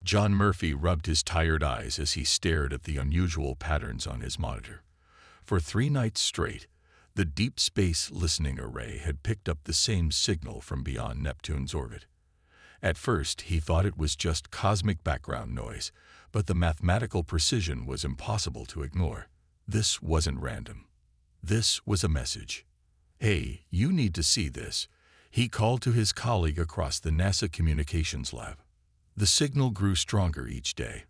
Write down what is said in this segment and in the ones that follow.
John Murphy rubbed his tired eyes as he stared at the unusual patterns on his monitor. For 3 nights straight, the Deep Space Listening Array had picked up the same signal from beyond Neptune's orbit. At first, he thought it was just cosmic background noise, but the mathematical precision was impossible to ignore. This wasn't random. This was a message. "Hey, you need to see this," he called to his colleague across the NASA communications lab. The signal grew stronger each day.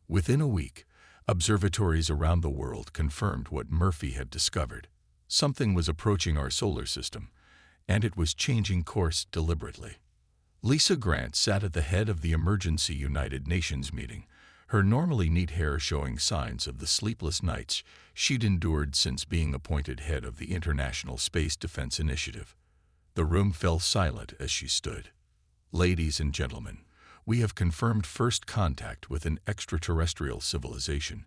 Within a week, observatories around the world confirmed what Murphy had discovered. Something was approaching our solar system, and it was changing course deliberately. Lisa Grant sat at the head of the emergency United Nations meeting, her normally neat hair showing signs of the sleepless nights she'd endured since being appointed head of the International Space Defense Initiative. The room fell silent as she stood. "Ladies and gentlemen, we have confirmed first contact with an extraterrestrial civilization,"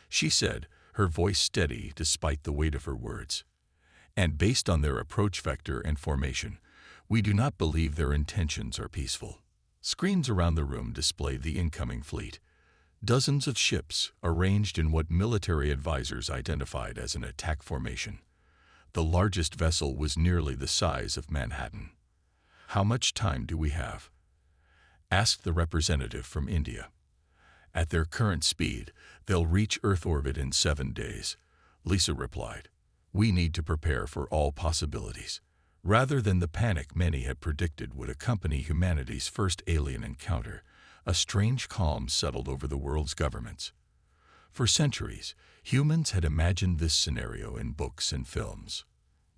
she said, her voice steady despite the weight of her words. "And based on their approach vector and formation, we do not believe their intentions are peaceful." Screens around the room displayed the incoming fleet. Dozens of ships arranged in what military advisors identified as an attack formation. The largest vessel was nearly the size of Manhattan. "How much time do we have?" asked the representative from India. "At their current speed, they'll reach Earth orbit in 7 days," Lisa replied. "We need to prepare for all possibilities." Rather than the panic many had predicted would accompany humanity's first alien encounter, a strange calm settled over the world's governments. For centuries, humans had imagined this scenario in books and films.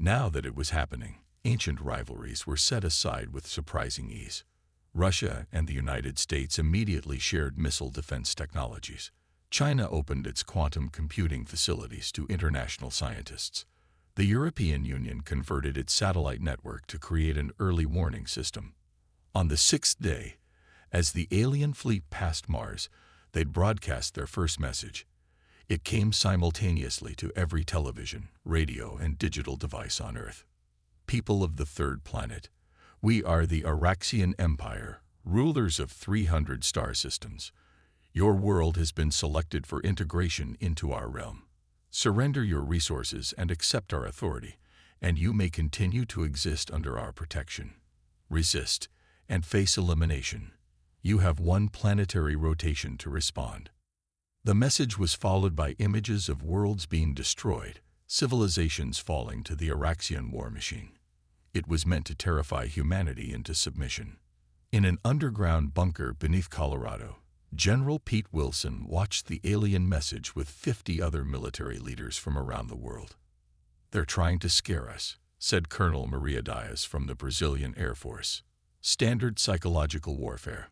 Now that it was happening, ancient rivalries were set aside with surprising ease. Russia and the United States immediately shared missile defense technologies. China opened its quantum computing facilities to international scientists. The European Union converted its satellite network to create an early warning system. On the 6th day, as the alien fleet passed Mars, they'd broadcast their first message. It came simultaneously to every television, radio, and digital device on Earth. "People of the third planet, we are the Araxian Empire, rulers of 300 star systems. Your world has been selected for integration into our realm. Surrender your resources and accept our authority, and you may continue to exist under our protection. Resist and face elimination. You have 1 planetary rotation to respond." The message was followed by images of worlds being destroyed, civilizations falling to the Araxian war machine. It was meant to terrify humanity into submission. In an underground bunker beneath Colorado, General Pete Wilson watched the alien message with 50 other military leaders from around the world. "They're trying to scare us," said Colonel Maria Dias from the Brazilian Air Force. "Standard psychological warfare."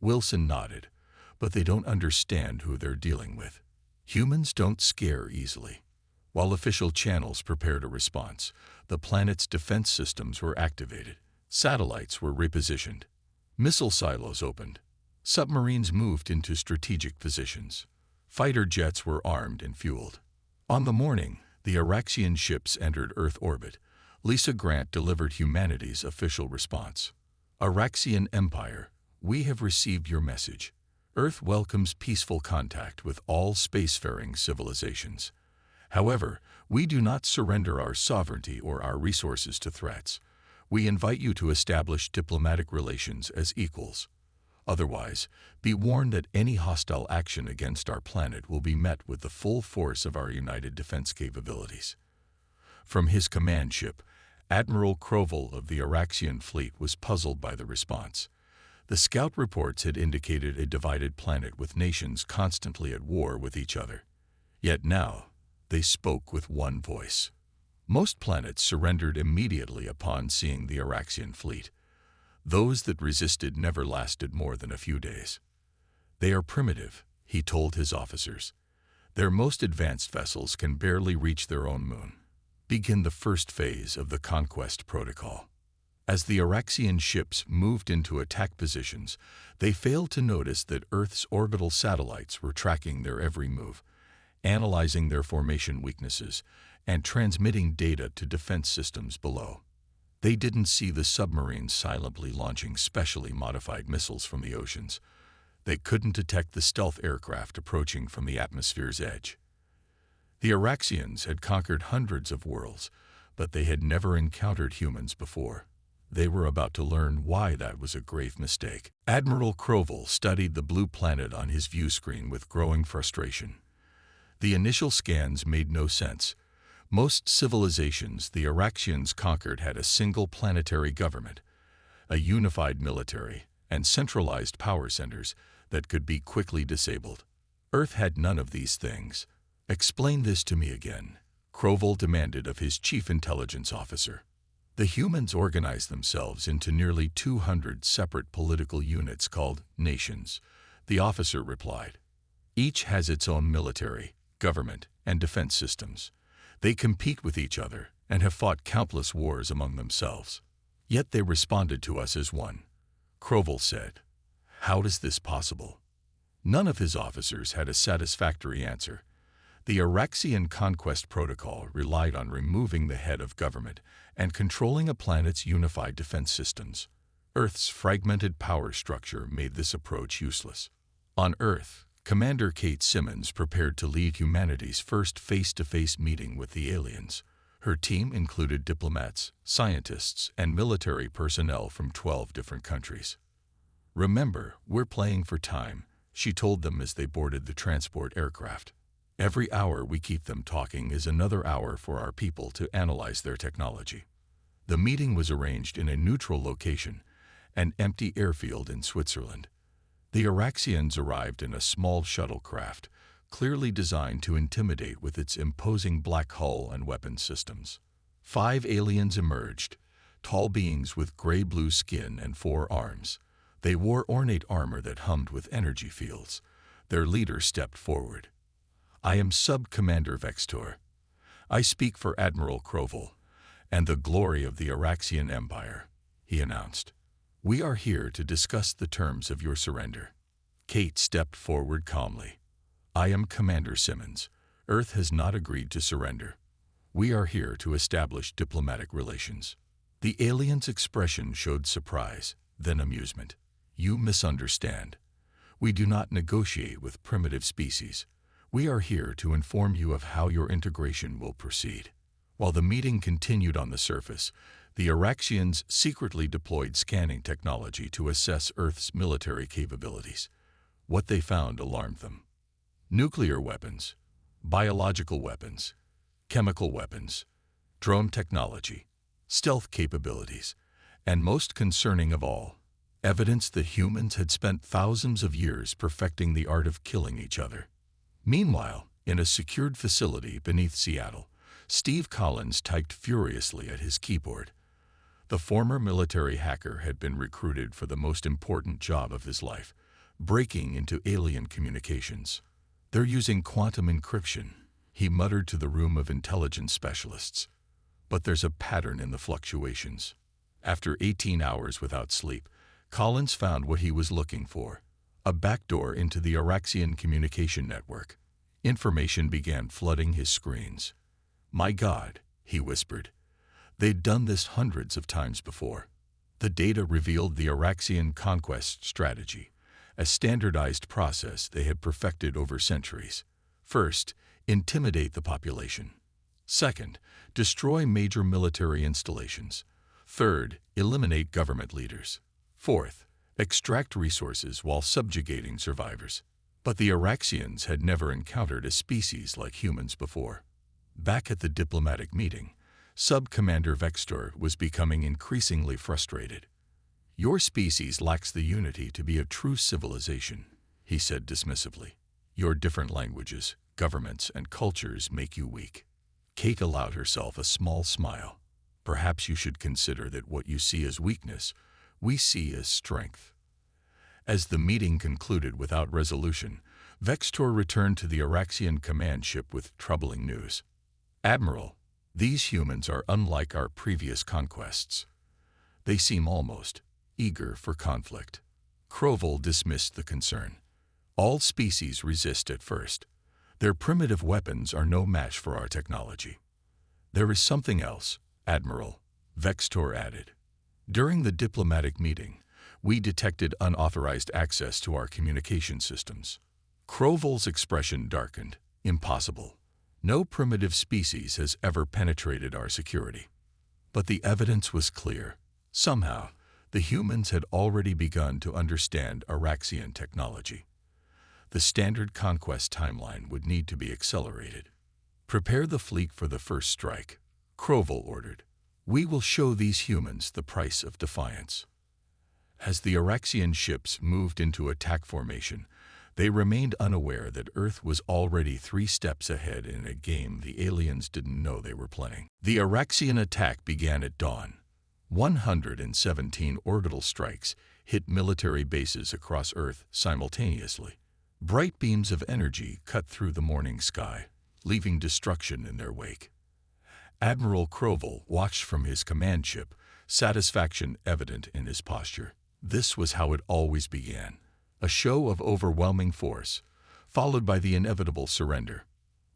Wilson nodded, but they don't understand who they're dealing with. Humans don't scare easily. While official channels prepared a response, the planet's defense systems were activated. Satellites were repositioned. Missile silos opened. Submarines moved into strategic positions. Fighter jets were armed and fueled. On the morning the Araxian ships entered Earth orbit, Lisa Grant delivered humanity's official response. "Araxian Empire, we have received your message. Earth welcomes peaceful contact with all spacefaring civilizations. However, we do not surrender our sovereignty or our resources to threats. We invite you to establish diplomatic relations as equals. Otherwise, be warned that any hostile action against our planet will be met with the full force of our united defense capabilities." From his command ship, Admiral Crowell of the Araxian fleet was puzzled by the response. The scout reports had indicated a divided planet with nations constantly at war with each other. Yet now, they spoke with one voice. Most planets surrendered immediately upon seeing the Araxian fleet. Those that resisted never lasted more than a few days. "They are primitive," he told his officers. "Their most advanced vessels can barely reach their own moon. Begin the first phase of the conquest protocol." As the Araxian ships moved into attack positions, they failed to notice that Earth's orbital satellites were tracking their every move, analyzing their formation weaknesses, and transmitting data to defense systems below. They didn't see the submarines silently launching specially modified missiles from the oceans. They couldn't detect the stealth aircraft approaching from the atmosphere's edge. The Araxians had conquered hundreds of worlds, but they had never encountered humans before. They were about to learn why that was a grave mistake. Admiral Kroval studied the blue planet on his view screen with growing frustration. The initial scans made no sense. Most civilizations the Araxians conquered had a single planetary government, a unified military, and centralized power centers that could be quickly disabled. Earth had none of these things. "Explain this to me again," Kroval demanded of his chief intelligence officer. "The humans organized themselves into nearly 200 separate political units called nations," the officer replied. "Each has its own military, government, and defense systems. They compete with each other and have fought countless wars among themselves. Yet they responded to us as one," Kroval said. "How is this possible?" None of his officers had a satisfactory answer. The Araxian conquest protocol relied on removing the head of government and controlling a planet's unified defense systems. Earth's fragmented power structure made this approach useless. On Earth, Commander Kate Simmons prepared to lead humanity's first face-to-face meeting with the aliens. Her team included diplomats, scientists, and military personnel from 12 different countries. "Remember, we're playing for time," she told them as they boarded the transport aircraft. "Every hour we keep them talking is another hour for our people to analyze their technology." The meeting was arranged in a neutral location, an empty airfield in Switzerland. The Araxians arrived in a small shuttlecraft, clearly designed to intimidate with its imposing black hull and weapons systems. 5 aliens emerged, tall beings with gray-blue skin and 4 arms. They wore ornate armor that hummed with energy fields. Their leader stepped forward. "I am Sub-Commander Vextor. I speak for Admiral Kroval and the glory of the Araxian Empire," he announced. "We are here to discuss the terms of your surrender." Kate stepped forward calmly. "I am Commander Simmons. Earth has not agreed to surrender. We are here to establish diplomatic relations." The alien's expression showed surprise, then amusement. "You misunderstand. We do not negotiate with primitive species. We are here to inform you of how your integration will proceed." While the meeting continued on the surface, the Araxians secretly deployed scanning technology to assess Earth's military capabilities. What they found alarmed them. Nuclear weapons, biological weapons, chemical weapons, drone technology, stealth capabilities, and most concerning of all, evidence that humans had spent thousands of years perfecting the art of killing each other. Meanwhile, in a secured facility beneath Seattle, Steve Collins typed furiously at his keyboard. The former military hacker had been recruited for the most important job of his life, breaking into alien communications. "They're using quantum encryption," he muttered to the room of intelligence specialists. "But there's a pattern in the fluctuations." After 18 hours without sleep, Collins found what he was looking for: a backdoor into the Araxian communication network. Information began flooding his screens. "My God," he whispered. They'd done this hundreds of times before. The data revealed the Araxian conquest strategy, a standardized process they had perfected over centuries. First, intimidate the population. Second, destroy major military installations. Third, eliminate government leaders. Fourth, extract resources while subjugating survivors. But the Araxians had never encountered a species like humans before. Back at the diplomatic meeting, Sub-Commander Vextor was becoming increasingly frustrated. "Your species lacks the unity to be a true civilization," he said dismissively. "Your different languages, governments, and cultures make you weak." Kate allowed herself a small smile. "Perhaps you should consider that what you see as weakness, we see as strength." As the meeting concluded without resolution, Vextor returned to the Araxian command ship with troubling news. "Admiral, these humans are unlike our previous conquests. They seem almost eager for conflict." Kroval dismissed the concern. "All species resist at first. Their primitive weapons are no match for our technology." "There is something else, Admiral," Vextor added. During the diplomatic meeting, We detected unauthorized access to our communication systems. Krovol's expression darkened. Impossible. No primitive species has ever penetrated our security. But the evidence was clear. Somehow, the humans had already begun to understand Araxian technology. The standard conquest timeline would need to be accelerated. Prepare the fleet for the first strike, Krovol ordered. We will show these humans the price of defiance. As the Araxian ships moved into attack formation, they remained unaware that Earth was already 3 steps ahead in a game the aliens didn't know they were playing. The Araxian attack began at dawn. 117 orbital strikes hit military bases across Earth simultaneously. Bright beams of energy cut through the morning sky, leaving destruction in their wake. Admiral Krovol watched from his command ship, satisfaction evident in his posture. This was how it always began. A show of overwhelming force, followed by the inevitable surrender.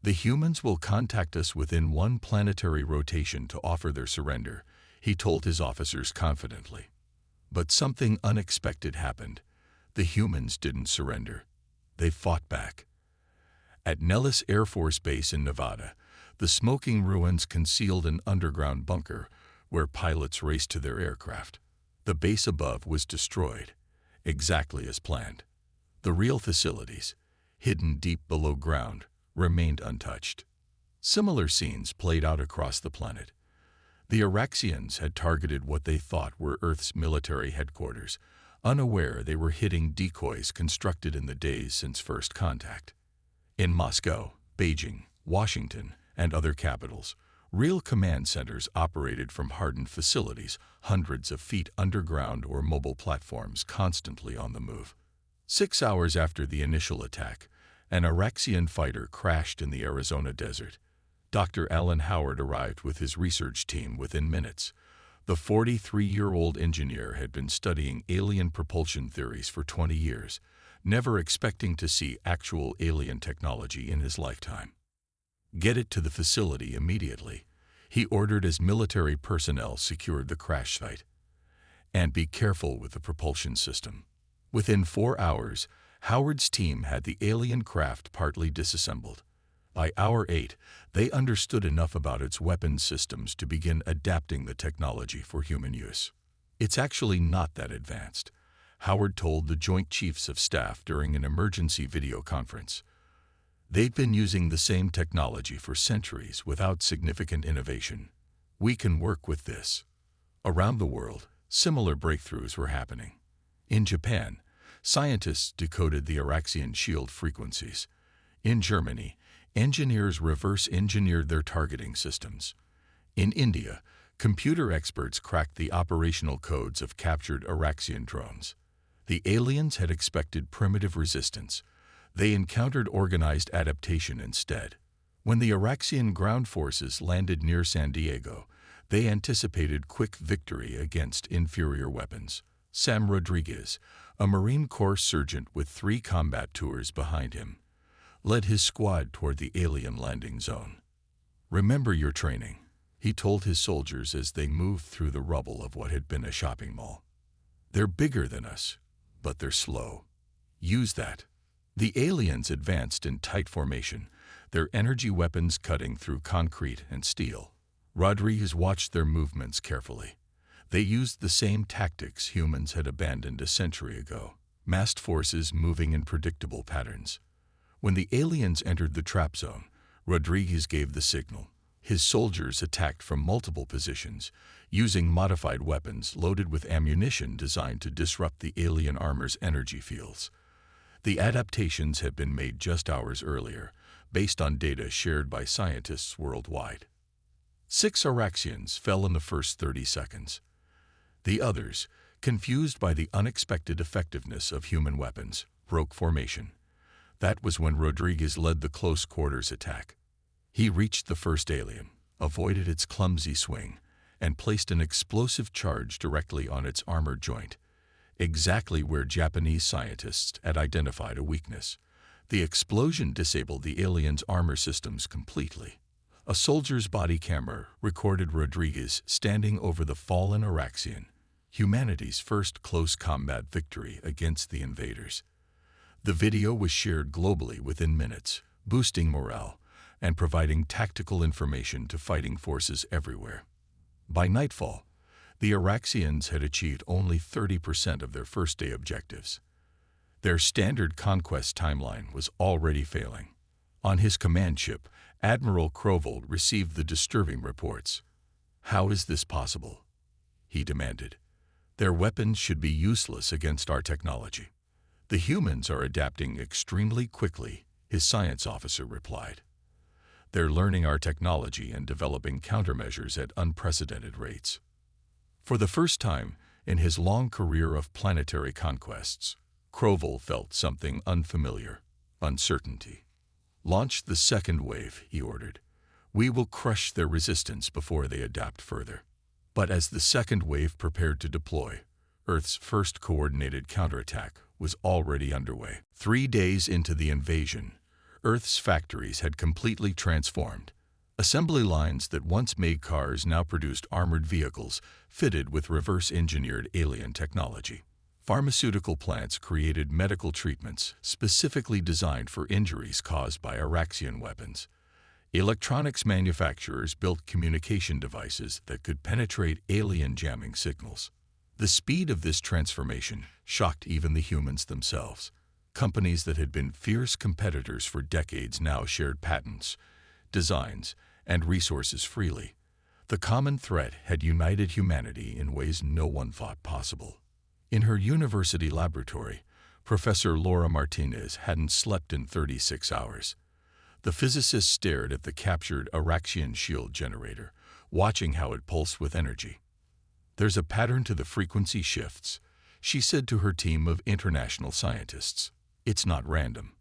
The humans will contact us within 1 planetary rotation to offer their surrender, he told his officers confidently. But something unexpected happened. The humans didn't surrender. They fought back. At Nellis Air Force Base in Nevada, the smoking ruins concealed an underground bunker where pilots raced to their aircraft. The base above was destroyed, exactly as planned. The real facilities, hidden deep below ground, remained untouched. Similar scenes played out across the planet. The Araxians had targeted what they thought were Earth's military headquarters, unaware they were hitting decoys constructed in the days since first contact. In Moscow, Beijing, Washington, and other capitals, real command centers operated from hardened facilities, hundreds of feet underground or mobile platforms constantly on the move. 6 hours after the initial attack, an Araxian fighter crashed in the Arizona desert. Dr. Alan Howard arrived with his research team within minutes. The 43-year-old engineer had been studying alien propulsion theories for 20 years, never expecting to see actual alien technology in his lifetime. Get it to the facility immediately, he ordered as military personnel secured the crash site. And be careful with the propulsion system. Within 4 hours, Howard's team had the alien craft partly disassembled. By hour 8, they understood enough about its weapons systems to begin adapting the technology for human use. It's actually not that advanced, Howard told the Joint Chiefs of Staff during an emergency video conference. They've been using the same technology for centuries without significant innovation. We can work with this. Around the world, similar breakthroughs were happening. In Japan, scientists decoded the Araxian shield frequencies. In Germany, engineers reverse-engineered their targeting systems. In India, computer experts cracked the operational codes of captured Araxian drones. The aliens had expected primitive resistance. They encountered organized adaptation instead. When the Araxian ground forces landed near San Diego, they anticipated quick victory against inferior weapons. Sam Rodriguez, a Marine Corps sergeant with 3 combat tours behind him, led his squad toward the alien landing zone. Remember your training, he told his soldiers as they moved through the rubble of what had been a shopping mall. They're bigger than us, but they're slow. Use that. The aliens advanced in tight formation, their energy weapons cutting through concrete and steel. Rodriguez watched their movements carefully. They used the same tactics humans had abandoned a century ago, massed forces moving in predictable patterns. When the aliens entered the trap zone, Rodriguez gave the signal. His soldiers attacked from multiple positions, using modified weapons loaded with ammunition designed to disrupt the alien armor's energy fields. The adaptations had been made just hours earlier, based on data shared by scientists worldwide. 6 Araxians fell in the first 30 seconds. The others, confused by the unexpected effectiveness of human weapons, broke formation. That was when Rodriguez led the close-quarters attack. He reached the first alien, avoided its clumsy swing, and placed an explosive charge directly on its armor joint, exactly where Japanese scientists had identified a weakness. The explosion disabled the alien's armor systems completely. A soldier's body camera recorded Rodriguez standing over the fallen Araxian, humanity's first close combat victory against the invaders. The video was shared globally within minutes, boosting morale and providing tactical information to fighting forces everywhere. By nightfall, the Araxians had achieved only 30% of their first-day objectives. Their standard conquest timeline was already failing. On his command ship, Admiral Krovold received the disturbing reports. "How is this possible?" he demanded. "Their weapons should be useless against our technology." "The humans are adapting extremely quickly," his science officer replied. "They're learning our technology and developing countermeasures at unprecedented rates." For the first time in his long career of planetary conquests, Krovold felt something unfamiliar: uncertainty. "Launch the second wave," he ordered. "We will crush their resistance before they adapt further." But as the second wave prepared to deploy, Earth's first coordinated counterattack was already underway. 3 days into the invasion, Earth's factories had completely transformed. Assembly lines that once made cars now produced armored vehicles fitted with reverse-engineered alien technology. Pharmaceutical plants created medical treatments specifically designed for injuries caused by Araxian weapons. Electronics manufacturers built communication devices that could penetrate alien jamming signals. The speed of this transformation shocked even the humans themselves. Companies that had been fierce competitors for decades now shared patents, designs, and resources freely. The common threat had united humanity in ways no one thought possible. In her university laboratory, Professor Laura Martinez hadn't slept in 36 hours. The physicist stared at the captured Araxian shield generator, watching how it pulsed with energy. "There's a pattern to the frequency shifts," she said to her team of international scientists. "It's not random.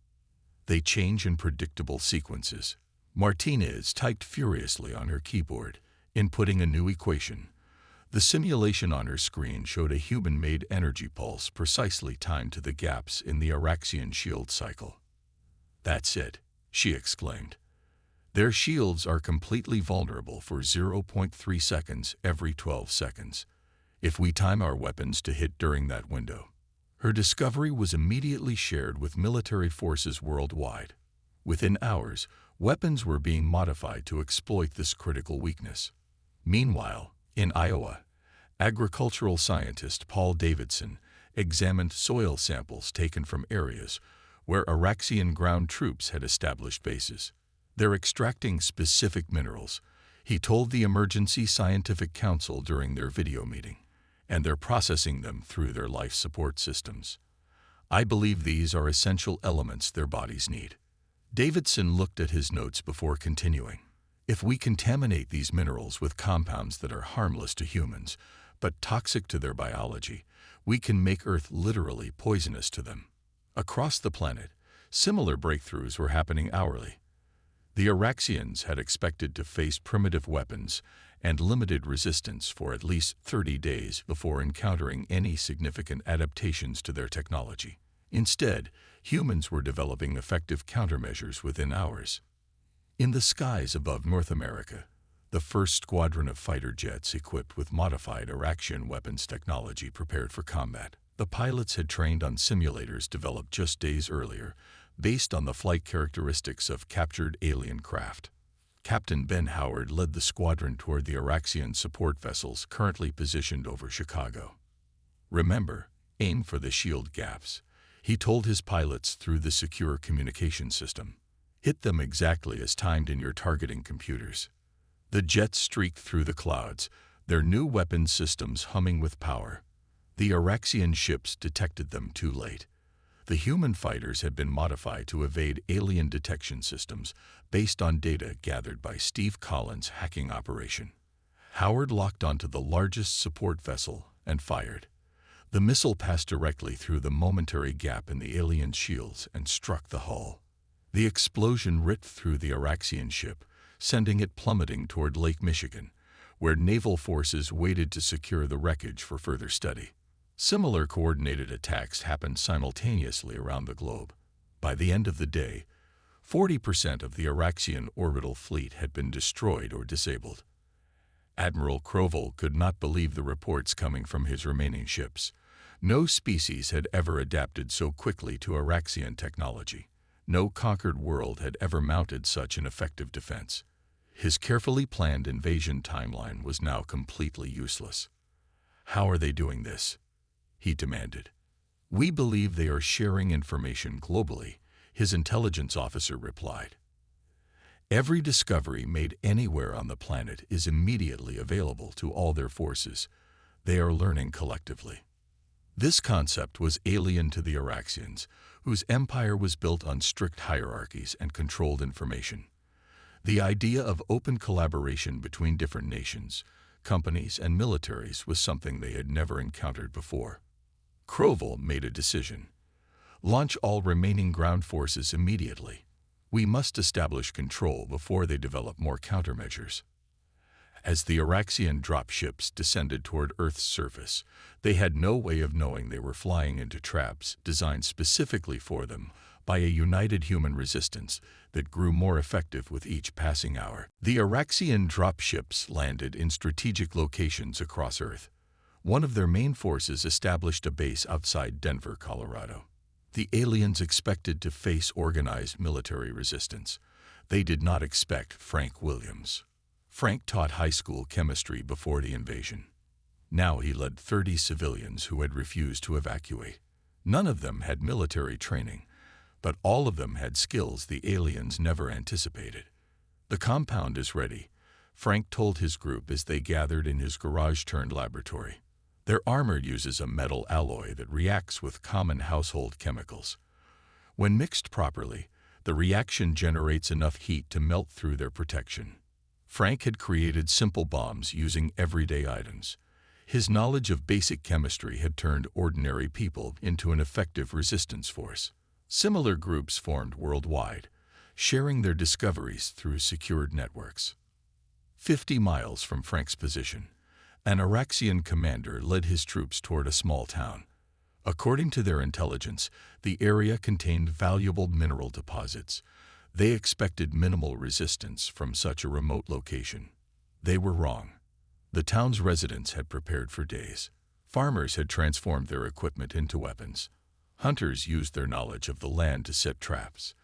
They change in predictable sequences." Martinez typed furiously on her keyboard, inputting a new equation. The simulation on her screen showed a human-made energy pulse precisely timed to the gaps in the Araxian shield cycle. "That's it," she exclaimed. "Their shields are completely vulnerable for 0.3 seconds every 12 seconds. If we time our weapons to hit during that window." Her discovery was immediately shared with military forces worldwide. Within hours, weapons were being modified to exploit this critical weakness. Meanwhile, in Iowa, agricultural scientist Paul Davidson examined soil samples taken from areas where Araxian ground troops had established bases. "They're extracting specific minerals," he told the Emergency Scientific Council during their video meeting, "and they're processing them through their life support systems. I believe these are essential elements their bodies need." Davidson looked at his notes before continuing. "If we contaminate these minerals with compounds that are harmless to humans, but toxic to their biology, we can make Earth literally poisonous to them." Across the planet, similar breakthroughs were happening hourly. The Araxians had expected to face primitive weapons and limited resistance for at least 30 days before encountering any significant adaptations to their technology. Instead, humans were developing effective countermeasures within hours. In the skies above North America, the first squadron of fighter jets equipped with modified Araxian weapons technology prepared for combat. The pilots had trained on simulators developed just days earlier, based on the flight characteristics of captured alien craft. Captain Ben Howard led the squadron toward the Araxian support vessels currently positioned over Chicago. "Remember, aim for the shield gaps," he told his pilots through the secure communication system. "Hit them exactly as timed in your targeting computers." The jets streaked through the clouds, their new weapon systems humming with power. The Araxian ships detected them too late. The human fighters had been modified to evade alien detection systems based on data gathered by Steve Collins' hacking operation. Howard locked onto the largest support vessel and fired. The missile passed directly through the momentary gap in the alien shields and struck the hull. The explosion ripped through the Araxian ship, sending it plummeting toward Lake Michigan, where naval forces waited to secure the wreckage for further study. Similar coordinated attacks happened simultaneously around the globe. By the end of the day, 40% of the Araxian orbital fleet had been destroyed or disabled. Admiral Kroval could not believe the reports coming from his remaining ships. No species had ever adapted so quickly to Araxian technology. No conquered world had ever mounted such an effective defense. His carefully planned invasion timeline was now completely useless. "How are they doing this?" he demanded. "We believe they are sharing information globally," his intelligence officer replied. "Every discovery made anywhere on the planet is immediately available to all their forces. They are learning collectively." This concept was alien to the Araxians, whose empire was built on strict hierarchies and controlled information. The idea of open collaboration between different nations, companies, and militaries was something they had never encountered before. Kroval made a decision. "Launch all remaining ground forces immediately. We must establish control before they develop more countermeasures." As the Araxian dropships descended toward Earth's surface, they had no way of knowing they were flying into traps designed specifically for them by a united human resistance that grew more effective with each passing hour. The Araxian dropships landed in strategic locations across Earth. One of their main forces established a base outside Denver, Colorado. The aliens expected to face organized military resistance. They did not expect Frank Williams. Frank taught high school chemistry before the invasion. Now he led 30 civilians who had refused to evacuate. None of them had military training, but all of them had skills the aliens never anticipated. "The compound is ready," Frank told his group as they gathered in his garage-turned-laboratory. "Their armor uses a metal alloy that reacts with common household chemicals. When mixed properly, the reaction generates enough heat to melt through their protection." Frank had created simple bombs using everyday items. His knowledge of basic chemistry had turned ordinary people into an effective resistance force. Similar groups formed worldwide, sharing their discoveries through secured networks. 50 miles from Frank's position, an Araxian commander led his troops toward a small town. According to their intelligence, the area contained valuable mineral deposits. They expected minimal resistance from such a remote location. They were wrong. The town's residents had prepared for days. Farmers had transformed their equipment into weapons. Hunters used their knowledge of the land to set traps.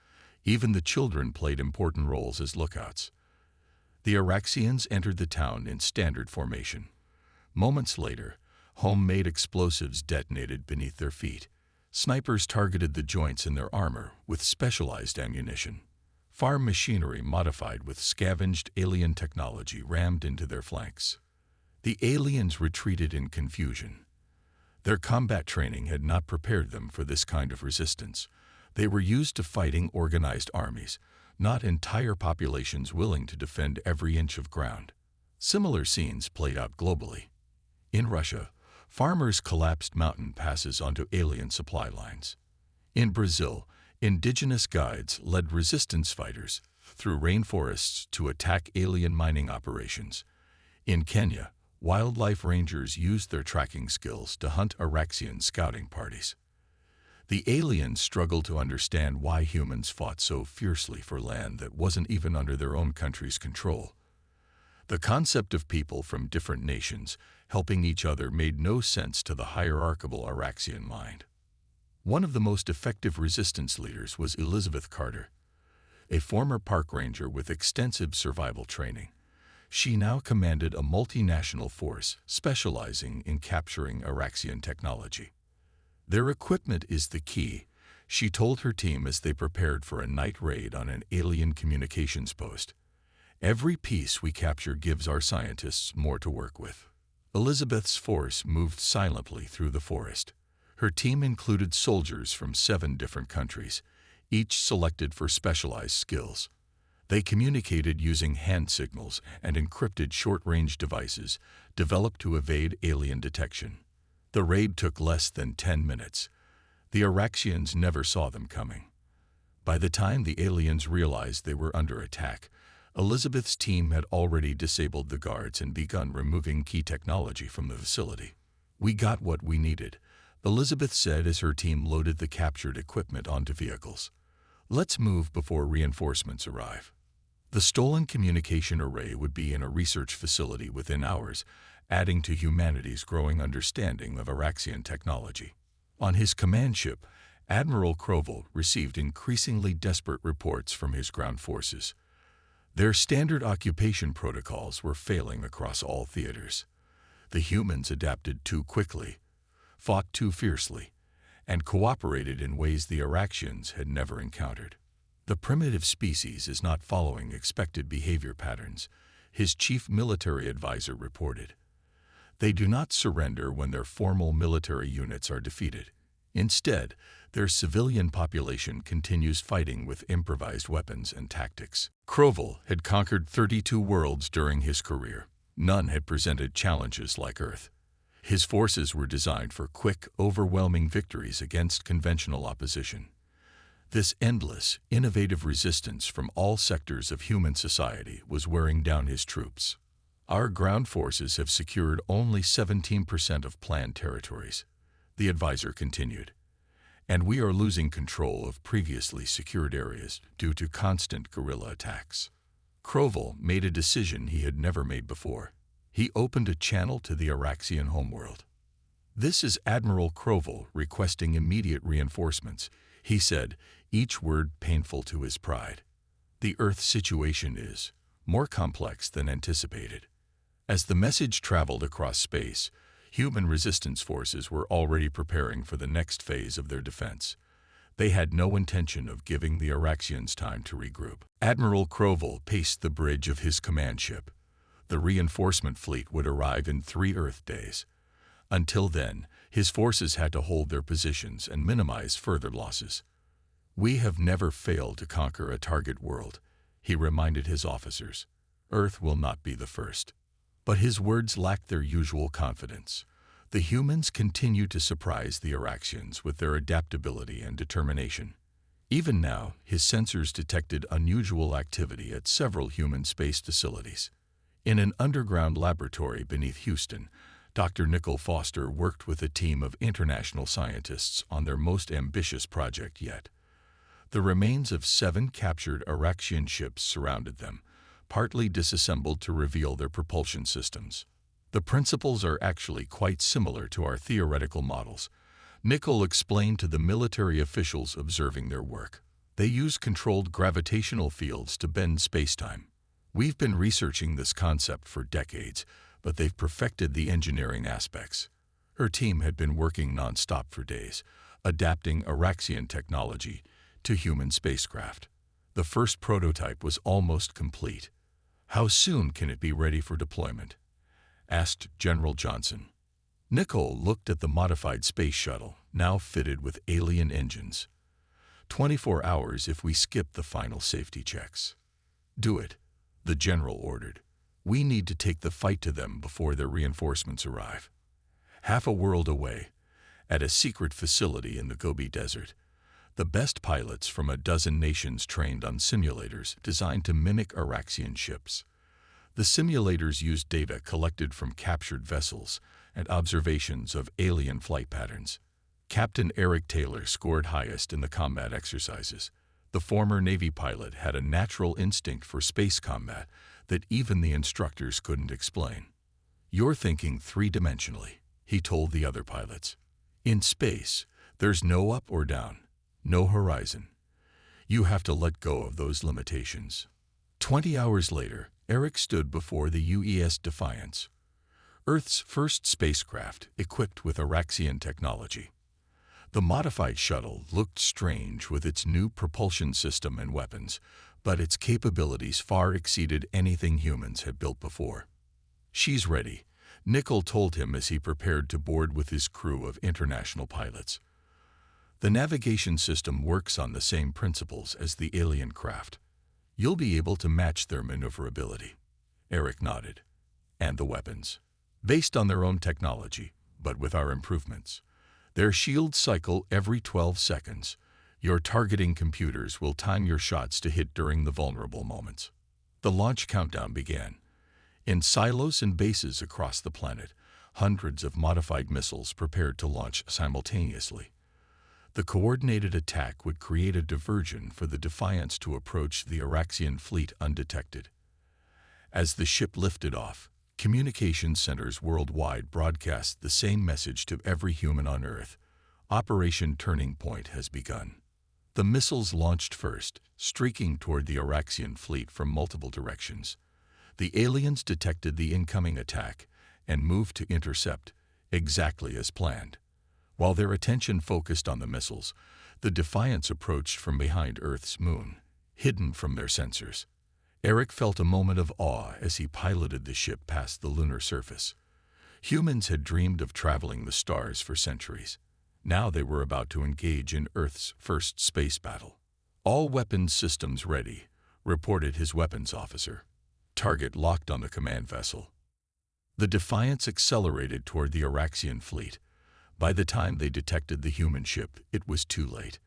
Even the children played important roles as lookouts. The Araxians entered the town in standard formation. Moments later, homemade explosives detonated beneath their feet. Snipers targeted the joints in their armor with specialized ammunition. Farm machinery modified with scavenged alien technology rammed into their flanks. The aliens retreated in confusion. Their combat training had not prepared them for this kind of resistance. They were used to fighting organized armies, not entire populations willing to defend every inch of ground. Similar scenes played out globally. In Russia, farmers collapsed mountain passes onto alien supply lines. In Brazil, indigenous guides led resistance fighters through rainforests to attack alien mining operations. In Kenya, wildlife rangers used their tracking skills to hunt Araxian scouting parties. The aliens struggled to understand why humans fought so fiercely for land that wasn't even under their own country's control. The concept of people from different nations helping each other made no sense to the hierarchical Araxian mind. One of the most effective resistance leaders was Elizabeth Carter, a former park ranger with extensive survival training. She now commanded a multinational force specializing in capturing Araxian technology. "Their equipment is the key," she told her team as they prepared for a night raid on an alien communications post. "Every piece we capture gives our scientists more to work with." Elizabeth's force moved silently through the forest. Her team included soldiers from 7 different countries, each selected for specialized skills. They communicated using hand signals and encrypted short-range devices developed to evade alien detection. The raid took less than 10 minutes. The Araxians never saw them coming. By the time the aliens realized they were under attack, Elizabeth's team had already disabled the guards and begun removing key technology from the facility. "We got what we needed," Elizabeth said as her team loaded the captured equipment onto vehicles. "Let's move before reinforcements arrive." The stolen communication array would be in a research facility within hours, adding to humanity's growing understanding of Araxian technology. On his command ship, Admiral Kroval received increasingly desperate reports from his ground forces. Their standard occupation protocols were failing across all theaters. The humans adapted too quickly, fought too fiercely, and cooperated in ways the Araxians had never encountered. The primitive species is not following expected behavior patterns, his chief military advisor reported. They do not surrender when their formal military units are defeated. Instead, their civilian population continues fighting with improvised weapons and tactics. Kroval had conquered 32 worlds during his career. None had presented challenges like Earth. His forces were designed for quick, overwhelming victories against conventional opposition. This endless, innovative resistance from all sectors of human society was wearing down his troops. Our ground forces have secured only 17% of planned territories, the advisor continued, and we are losing control of previously secured areas due to constant guerrilla attacks. Kroval made a decision he had never made before. He opened a channel to the Araxian homeworld. "This is Admiral Kroval requesting immediate reinforcements," he said, each word painful to his pride. "The Earth situation is more complex than anticipated." As the message traveled across space, human resistance forces were already preparing for the next phase of their defense. They had no intention of giving the Araxians time to regroup. Admiral Kroval paced the bridge of his command ship. The reinforcement fleet would arrive in 3 Earth days. Until then, his forces had to hold their positions and minimize further losses. "We have never failed to conquer a target world," he reminded his officers. "Earth will not be the first." But his words lacked their usual confidence. The humans continued to surprise the Araxians with their adaptability and determination. Even now, his sensors detected unusual activity at several human space facilities. In an underground laboratory beneath Houston, Dr. Nicol Foster worked with a team of international scientists on their most ambitious project yet. The remains of 7 captured Araxian ships surrounded them, partly disassembled to reveal their propulsion systems. "The principles are actually quite similar to our theoretical models," Nicol explained to the military officials observing their work. "They use controlled gravitational fields to bend spacetime. We've been researching this concept for decades, but they've perfected the engineering aspects." Her team had been working nonstop for days, adapting Araxian technology to human spacecraft. The first prototype was almost complete. "How soon can it be ready for deployment?" asked General Johnson. Nicol looked at the modified space shuttle, now fitted with alien engines. 24 hours if we skip the final safety checks." "Do it," the general ordered. "We need to take the fight to them before their reinforcements arrive." Half a world away, at a secret facility in the Gobi Desert, the best pilots from a dozen nations trained on simulators designed to mimic Araxian ships. The simulators used data collected from captured vessels and observations of alien flight patterns. Captain Eric Taylor scored highest in the combat exercises. The former Navy pilot had a natural instinct for space combat that even the instructors couldn't explain. "You're thinking 3-dimensionally," he told the other pilots. "In space, there's no up or down. No horizon. You have to let go of those limitations." 20 hours later, Eric stood before the UES Defiance, Earth's first spacecraft equipped with Araxian technology. The modified shuttle looked strange with its new propulsion system and weapons, but its capabilities far exceeded anything humans had built before. "She's ready," Nicol told him as he prepared to board with his crew of international pilots. "The navigation system works on the same principles as the alien craft. You'll be able to match their maneuverability." Eric nodded. "And the weapons. Based on their own technology, but with our improvements. Their shields cycle every 12 seconds. Your targeting computers will time your shots to hit during the vulnerable moments." The launch countdown began. In silos and bases across the planet, hundreds of modified missiles prepared to launch simultaneously. The coordinated attack would create a diversion for the Defiance to approach the Araxian fleet undetected. As the ship lifted off, communication centers worldwide broadcast the same message to every human on Earth: Operation Turning Point has begun. The missiles launched first, streaking toward the Araxian fleet from multiple directions. The aliens detected the incoming attack and moved to intercept, exactly as planned. While their attention focused on the missiles, the Defiance approached from behind Earth's moon, hidden from their sensors. Eric felt a moment of awe as he piloted the ship past the lunar surface. Humans had dreamed of traveling the stars for centuries. Now they were about to engage in Earth's first space battle. "All weapons systems ready," reported his weapons officer. "Target locked on the command vessel." The Defiance accelerated toward the Araxian fleet. By the time they detected the human ship, it was too late.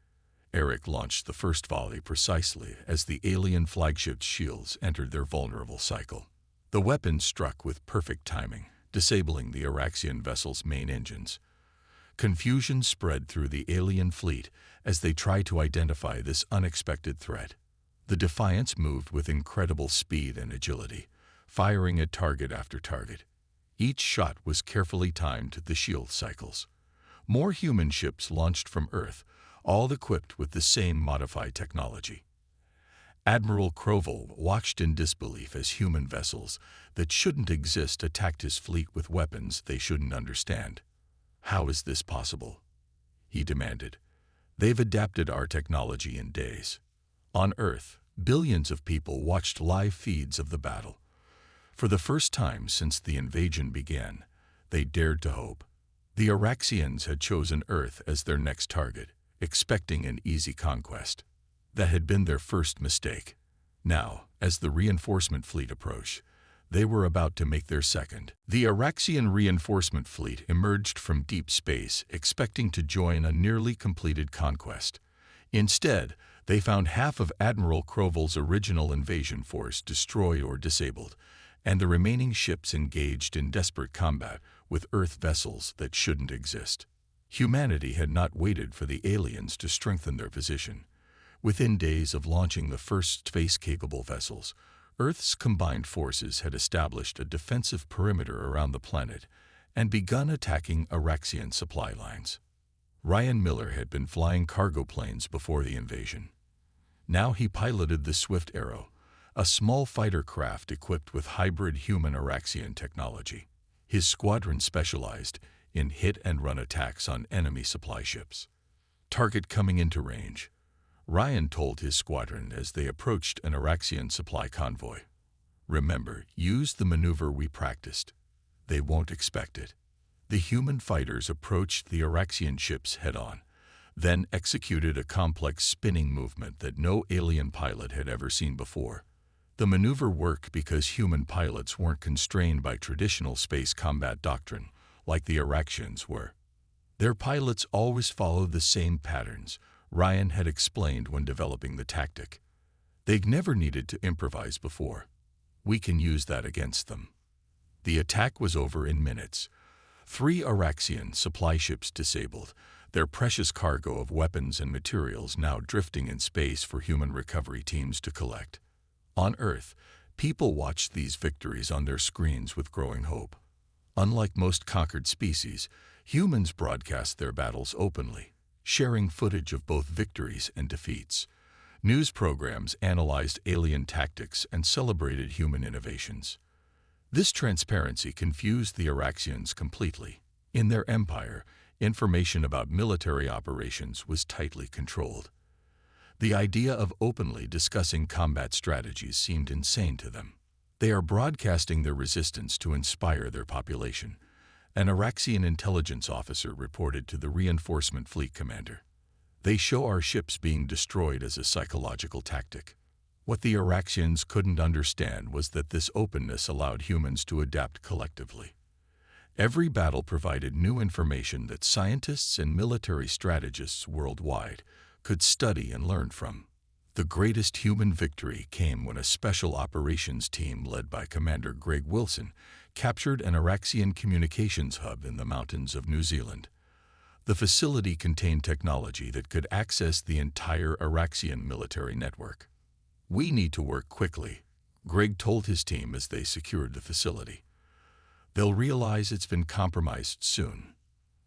Eric launched the first volley precisely as the alien flagship's shields entered their vulnerable cycle. The weapon struck with perfect timing, disabling the Araxian vessel's main engines. Confusion spread through the alien fleet as they tried to identify this unexpected threat. The Defiance moved with incredible speed and agility, firing at target after target. Each shot was carefully timed to the shield cycles. More human ships launched from Earth, all equipped with the same modified technology. Admiral Crowell watched in disbelief as human vessels that shouldn't exist attacked his fleet with weapons they shouldn't understand. "How is this possible?" he demanded. "They've adapted our technology in days." On Earth, billions of people watched live feeds of the battle. For the first time since the invasion began, they dared to hope. The Araxians had chosen Earth as their next target, expecting an easy conquest. That had been their first mistake. Now, as the reinforcement fleet approached, they were about to make their second. The Araxian reinforcement fleet emerged from deep space, expecting to join a nearly completed conquest. Instead, they found half of Admiral Crowell's original invasion force destroyed or disabled, and the remaining ships engaged in desperate combat with Earth vessels that shouldn't exist. Humanity had not waited for the aliens to strengthen their position. Within days of launching the first space-capable vessels, Earth's combined forces had established a defensive perimeter around the planet and begun attacking Araxian supply lines. Ryan Miller had been flying cargo planes before the invasion. Now he piloted the Swift Arrow, a small fighter craft equipped with hybrid human Araxian technology. His squadron specialized in hit-and-run attacks on enemy supply ships. "Target coming into range," Ryan told his squadron as they approached an Araxian supply convoy. "Remember, use the maneuver we practiced. They won't expect it." The human fighters approached the Araxian ships head-on, then executed a complex spinning movement that no alien pilot had ever seen before. The maneuver worked because human pilots weren't constrained by traditional space combat doctrine, like the Araxians were. Their pilots always followed the same patterns, Ryan had explained when developing the tactic. They'd never needed to improvise before. "We can use that against them." The attack was over in minutes. 3 Araxian supply ships disabled, their precious cargo of weapons and materials now drifting in space for human recovery teams to collect. On Earth, people watched these victories on their screens with growing hope. Unlike most conquered species, humans broadcast their battles openly, sharing footage of both victories and defeats. News programs analyzed alien tactics and celebrated human innovations. This transparency confused the Araxians completely. In their empire, information about military operations was tightly controlled. The idea of openly discussing combat strategies seemed insane to them. "They are broadcasting their resistance to inspire their population," an Araxian intelligence officer reported to the reinforcement fleet commander. "They show our ships being destroyed as a psychological tactic." What the Araxians couldn't understand was that this openness allowed humans to adapt collectively. Every battle provided new information that scientists and military strategists worldwide could study and learn from. The greatest human victory came when a special operations team led by Commander Greg Wilson captured an Araxian communications hub in the mountains of New Zealand. The facility contained technology that could access the entire Araxian military network. "We need to work quickly," Greg told his team as they secured the facility. "They'll realize it's been compromised soon."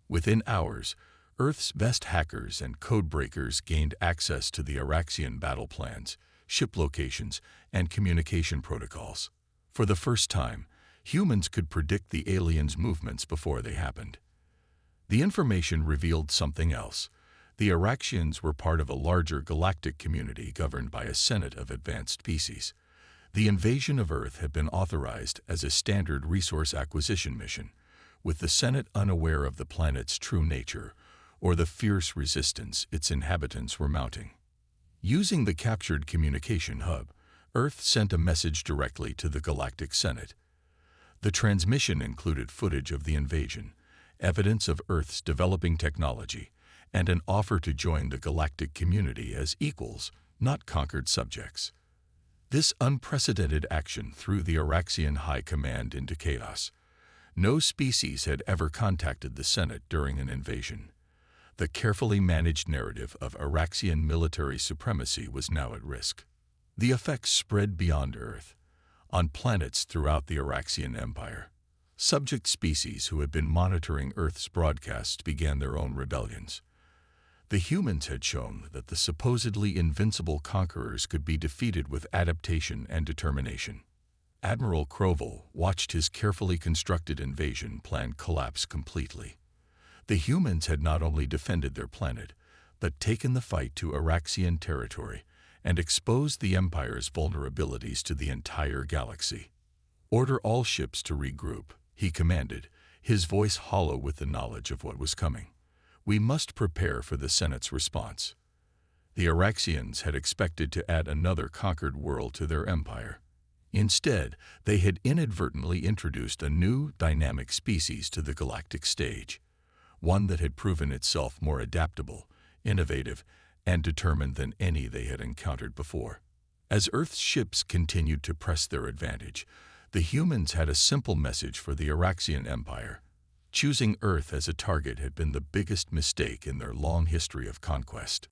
Within hours, Earth's best hackers and codebreakers gained access to the Araxian battle plans, ship locations, and communication protocols. For the first time, humans could predict the aliens' movements before they happened. The information revealed something else. The Araxians were part of a larger galactic community governed by a Senate of advanced species. The invasion of Earth had been authorized as a standard resource acquisition mission, with the Senate unaware of the planet's true nature or the fierce resistance its inhabitants were mounting. Using the captured communication hub, Earth sent a message directly to the Galactic Senate. The transmission included footage of the invasion, evidence of Earth's developing technology, and an offer to join the galactic community as equals, not conquered subjects. This unprecedented action threw the Araxian High Command into chaos. No species had ever contacted the Senate during an invasion. The carefully managed narrative of Araxian military supremacy was now at risk. The effects spread beyond Earth. On planets throughout the Araxian Empire, subject species who had been monitoring Earth's broadcasts began their own rebellions. The humans had shown that the supposedly invincible conquerors could be defeated with adaptation and determination. Admiral Kroval watched his carefully constructed invasion plan collapse completely. The humans had not only defended their planet, but taken the fight to Araxian territory and exposed the Empire's vulnerabilities to the entire galaxy. "Order all ships to regroup," he commanded, his voice hollow with the knowledge of what was coming. "We must prepare for the Senate's response." The Araxians had expected to add another conquered world to their empire. Instead, they had inadvertently introduced a new, dynamic species to the galactic stage, one that had proven itself more adaptable, innovative, and determined than any they had encountered before. As Earth's ships continued to press their advantage, the humans had a simple message for the Araxian Empire. Choosing Earth as a target had been the biggest mistake in their long history of conquest.